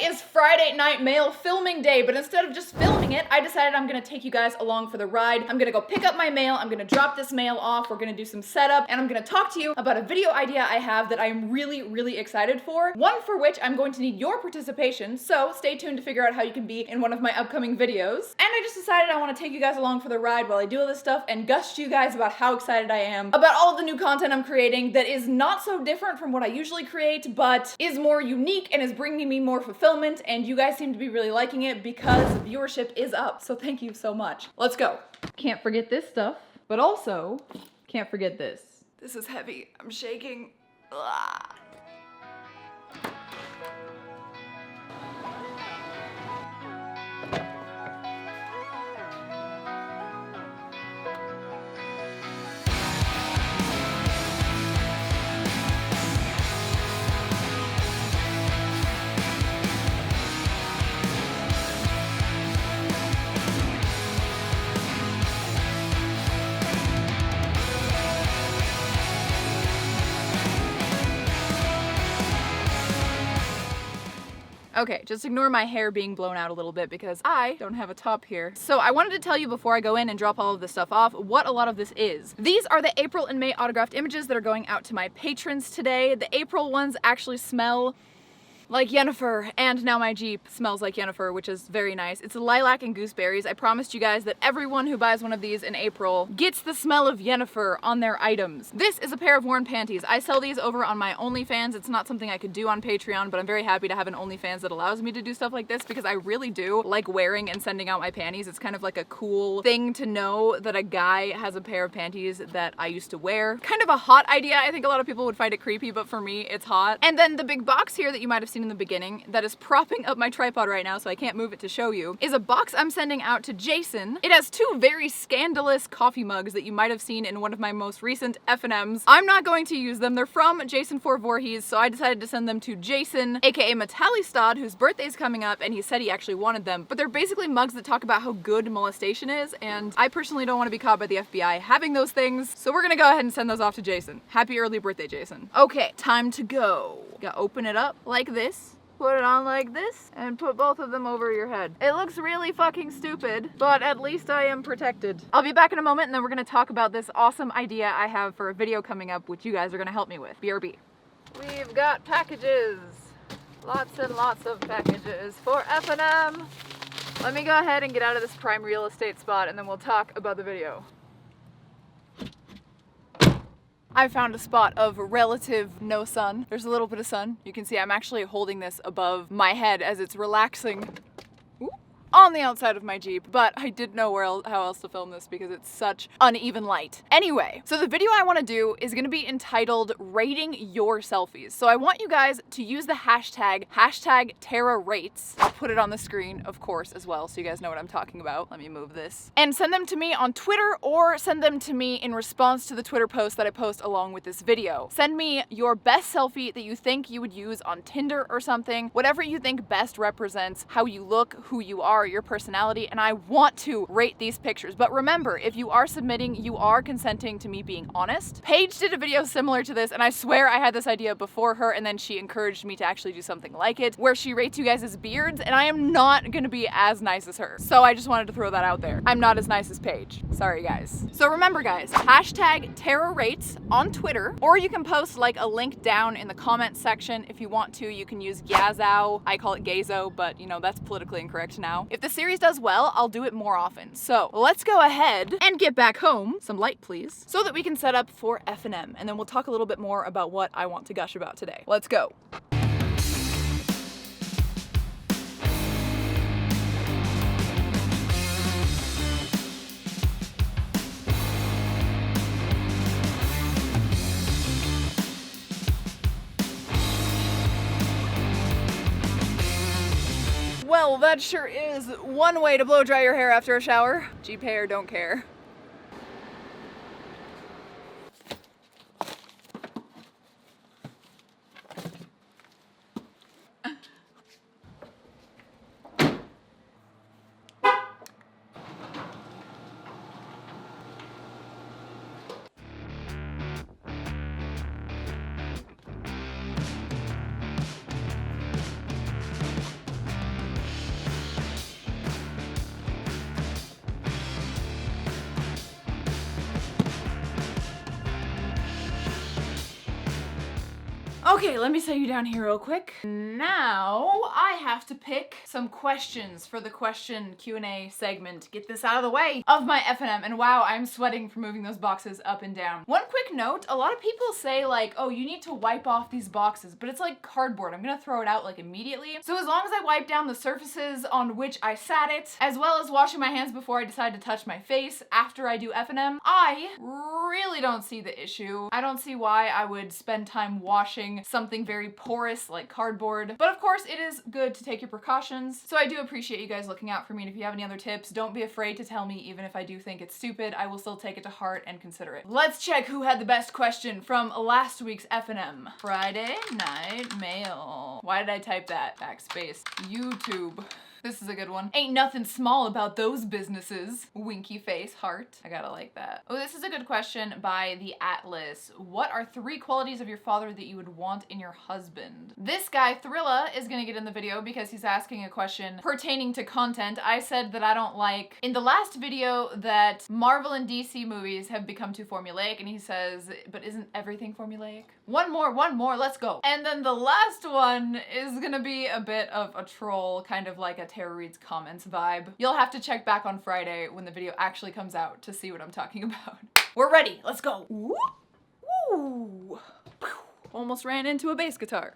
is Friday night mail filming day, but instead of just filming it, I decided I'm gonna take you guys along for the ride. I'm gonna go pick up my mail, I'm gonna drop this mail off, we're gonna do some setup, and I'm gonna talk to you about a video idea I have that I'm really excited for. One for which I'm going to need your participation, so stay tuned to figure out how you can be in one of my upcoming videos. And I just decided I want to take you guys along for the ride while I do all this stuff and gush to you guys about how excited I am about all of the new content I'm creating that is not so different from what I usually create, but is more unique and is bringing me more fulfillment, and you guys seem to be really liking it because viewership is up, so thank you so much. Let's go. Can't forget this stuff, but also can't forget this. This is heavy. I'm shaking. Ugh. Okay, just ignore my hair being blown out a little bit because I don't have a top here. So I wanted to tell you before I go in and drop all of this stuff off what a lot of this is. These are the April and May autographed images that are going out to my patrons today. The April ones actually smell like Yennefer, and now my Jeep smells like Yennefer, which is very nice. It's a lilac and gooseberries. I promised you guys that everyone who buys one of these in April gets the smell of Yennefer on their items. This is a pair of worn panties. I sell these over on my OnlyFans. It's not something I could do on Patreon, but I'm very happy to have an OnlyFans that allows me to do stuff like this because I really do like wearing and sending out my panties. It's kind of like a cool thing to know that a guy has a pair of panties that I used to wear. Kind of a hot idea. I think a lot of people would find it creepy, but for me, it's hot. And then the big box here that you might have seen in the beginning that is propping up my tripod right now so I can't move it to show you is a box I'm sending out to Jason. It has two very scandalous coffee mugs that you might have seen in one of my most recent F&Ms. I'm not going to use them. They're from Jason for Voorhees, so I decided to send them to Jason, aka Metallistad, whose birthday's coming up, and he said he actually wanted them. But they're basically mugs that talk about how good molestation is, and I personally don't want to be caught by the FBI having those things, so we're gonna go ahead and send those off to Jason. Happy early birthday, Jason. Okay, time to go. Gotta open it up like this. Put it on like this, and put both of them over your head. It looks really fucking stupid, but at least I am protected. I'll be back in a moment, and then we're gonna talk about this awesome idea I have for a video coming up, which you guys are gonna help me with. BRB. We've got packages. Lots and lots of packages for F&M. Let me go ahead and get out of this prime real estate spot, and then we'll talk about the video. I found a spot of relative no sun. There's a little bit of sun. You can see I'm actually holding this above my head as it's relaxing on the outside of my Jeep, but I didn't know how else to film this because it's such uneven light. Anyway, so the video I want to do is going to be entitled Rating Your Selfies. So I want you guys to use the hashtag tararates. I'll put it on the screen, of course, as well, so you guys know what I'm talking about. Let me move this. And send them to me on Twitter or send them to me in response to the Twitter post that I post along with this video. Send me your best selfie that you think you would use on Tinder or something, whatever you think best represents how you look, who you are, your personality, and I want to rate these pictures. But remember, if you are submitting, you are consenting to me being honest. Paige did a video similar to this, and I swear I had this idea before her, and then she encouraged me to actually do something like it, where she rates you guys' beards, and I am not gonna be as nice as her. So I just wanted to throw that out there. I'm not as nice as Paige. Sorry, guys. So remember, guys, hashtag tararates on Twitter, or you can post like a link down in the comment section if you want to. You can use Gazow. I call it Gazo, but you know, that's politically incorrect now. If the series does well, I'll do it more often. So let's go ahead and get back home. Some light, please, so that we can set up for F&M, and then we'll talk a little bit more about what I want to gush about today. Let's go. Well, that sure is one way to blow dry your hair after a shower. Jeep hair, don't care. Okay, let me set you down here real quick. Now I have to pick some questions for the question Q&A segment. Get this out of the way of my F&M. And wow, I'm sweating from moving those boxes up and down. One quick note, a lot of people say like, oh, you need to wipe off these boxes, but it's like cardboard. I'm gonna throw it out like immediately. So as long as I wipe down the surfaces on which I sat it, as well as washing my hands before I decide to touch my face after I do F&M, I really don't see the issue. I don't see why I would spend time washing something very porous like cardboard. But of course, it is good to take your precautions. So I do appreciate you guys looking out for me. And if you have any other tips, don't be afraid to tell me, even if I do think it's stupid. I will still take it to heart and consider it. Let's check who had the best question from last week's F&M. Friday Night Mail. Why did I type that? Backspace. YouTube. This is a good one. Ain't nothing small about those businesses. Winky face, heart. I gotta like that. Oh, this is a good question by the Atlas. What are 3 qualities of your father that you would want in your husband? This guy, Thrilla, is gonna get in the video because he's asking a question pertaining to content. I said that I don't like, in the last video, that Marvel and DC movies have become too formulaic, and he says, but isn't everything formulaic? One more, let's go. And then the last one is gonna be a bit of a troll, kind of like a tararates comments vibe. You'll have to check back on Friday when the video actually comes out to see what I'm talking about. We're ready, let's go. Woo! Woo! Almost ran into a bass guitar.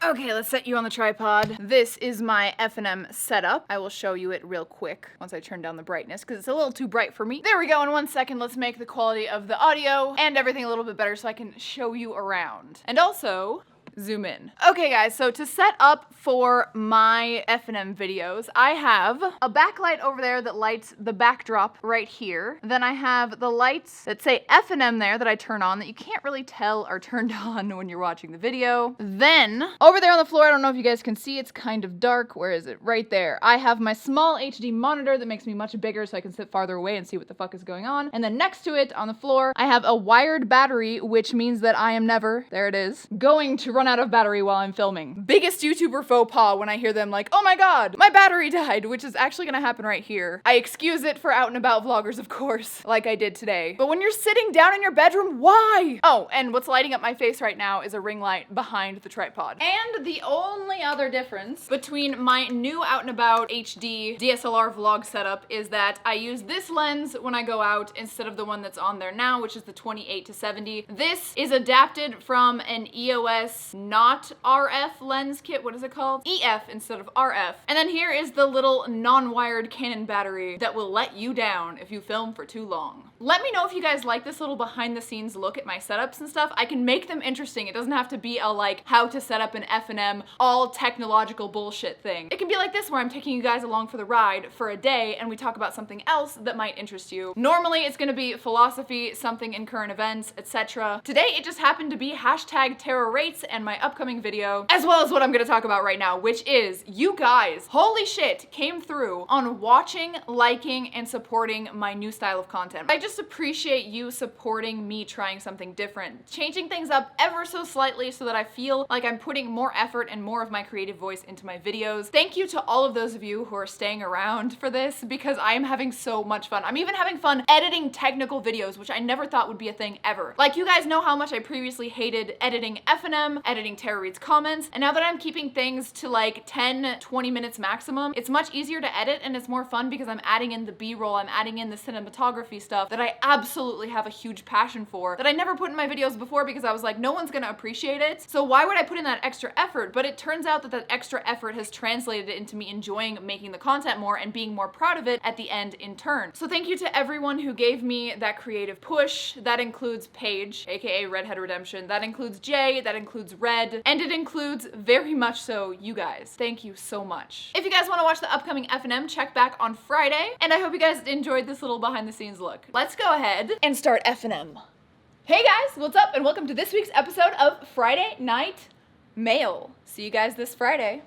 Okay, let's set you on the tripod. This is my F&M setup. I will show you it real quick once I turn down the brightness because it's a little too bright for me. There we go. In 1 second, let's make the quality of the audio and everything a little bit better so I can show you around. And also, zoom in. Okay guys, so to set up for my F&M videos, I have a backlight over there that lights the backdrop right here. Then I have the lights that say F&M there that I turn on that you can't really tell are turned on when you're watching the video. Then over there on the floor, I don't know if you guys can see, it's kind of dark. Where is it? Right there. I have my small HD monitor that makes me much bigger so I can sit farther away and see what the fuck is going on. And then next to it on the floor, I have a wired battery, which means that I am never, there it is, going to run out of battery while I'm filming. Biggest YouTuber faux pas when I hear them like, oh my god, my battery died, which is actually gonna happen right here. I excuse it for out and about vloggers, of course, like I did today. But when you're sitting down in your bedroom, why? Oh, and what's lighting up my face right now is a ring light behind the tripod. And the only other difference between my new out and about HD DSLR vlog setup is that I use this lens when I go out instead of the one that's on there now, which is the 28-70. This is adapted from an EOS not RF lens kit. What is it called? EF instead of RF. And then here is the little non-wired Canon battery that will let you down if you film for too long. Let me know if you guys like this little behind the scenes look at my setups and stuff. I can make them interesting. It doesn't have to be a like how to set up an F&M all technological bullshit thing. It can be like this where I'm taking you guys along for the ride for a day and we talk about something else that might interest you. Normally it's gonna be philosophy, something in current events, etc. Today it just happened to be hashtag tararates and my upcoming video, as well as what I'm gonna talk about right now, which is you guys, holy shit, came through on watching, liking, and supporting my new style of content. I just appreciate you supporting me trying something different, changing things up ever so slightly so that I feel like I'm putting more effort and more of my creative voice into my videos. Thank you to all of those of you who are staying around for this because I am having so much fun. I'm even having fun editing technical videos, which I never thought would be a thing ever. Like, you guys know how much I previously hated editing F&M, editing tararates comments, and now that I'm keeping things to like 10-20 minutes maximum, it's much easier to edit and it's more fun because I'm adding in the B-roll, I'm adding in the cinematography stuff that I absolutely have a huge passion for that I never put in my videos before because I was like, no one's gonna appreciate it, so why would I put in that extra effort? But it turns out that that extra effort has translated into me enjoying making the content more and being more proud of it at the end in turn. So thank you to everyone who gave me that creative push. That includes Paige, aka Redhead Redemption, that includes Jay, that includes Red, and it includes very much so you guys. Thank you so much. If you guys want to watch the upcoming F&M, check back on Friday, and I hope you guys enjoyed this little behind the scenes look. Let's go ahead and start F&M. Hey guys, what's up, and welcome to this week's episode of Friday Night Mail. See you guys this Friday.